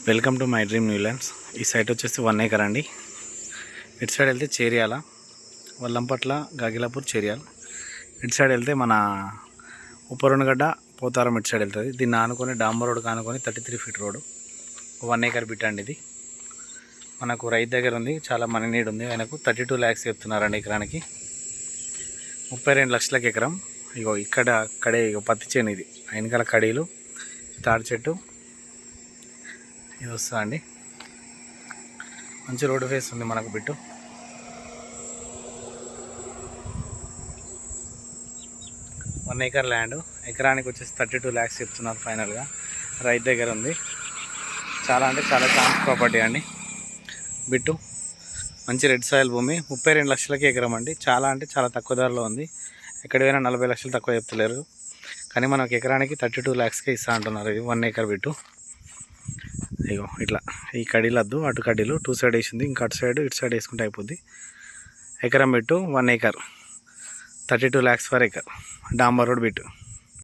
Welcome to my dream Newlands. ఈ site వచ్చేసి 1 acre అండి. ఇటు సైడ్ వెళ్తే చేర్యాల, వల్లంపట్ల, గాగిలాపూర్, చేర్యాల. ఇటు సైడ్ వెళ్తే మన ఉప్పరుణగడ్డ, పోతారం ఇటు సైడ్ వెళ్తుంది. దీన్ని ఆనుకొని డాంబర్ రోడ్ ఆనుకొని 33 feet రోడ్ 1 acre బిట్ అండి. ఇది మనకు రైతు దగ్గర ఉంది, చాలా మనీ నీడ్ ఉంది. ఆయనకు 32 lakhs చెప్తున్నారండి ఎకరానికి, 32 లక్షలకు ఎకరం. ఇగో ఇక్కడ కడే పత్తి చేను, ఇది వెనకాల కడీలు, తాడి చెట్టు ఇది వస్తుంది అండి. మంచి రోడ్డు ఫేస్ ఉంది మనకు బిట్టు. వన్ ఏకర్ ల్యాండ్, ఎకరానికి వచ్చేసి 32 lakhs చెప్తున్నారు ఫైనల్గా. రైతు దగ్గర ఉంది. చాలా అంటే చాలా ఛాన్స్ ప్రాపర్టీ అండి బిట్టు. మంచి రెడ్ సాయిల్ భూమి, 32 లక్షలకి ఎకరం అండి. చాలా అంటే చాలా తక్కువ ధరలో ఉంది. ఎక్కడైనా 40 లక్షలు తక్కువ చెప్తలేరు, కానీ మనకు ఎకరానికి 32 lakhsకే ఇస్తా అంటున్నారు. ఇది 1 acre బిట్టు. ఇగో ఇట్లా ఈ కడీలు వద్దు, అటు కడీలు 2 side వేసింది, ఇంకా అటు సైడ్ ఇటు సైడ్ వేసుకుంటే అయిపోద్ది. ఎకరం bit 1 acre 32 lakhs per acre, డాంబర్ రోడ్ బిట్టు.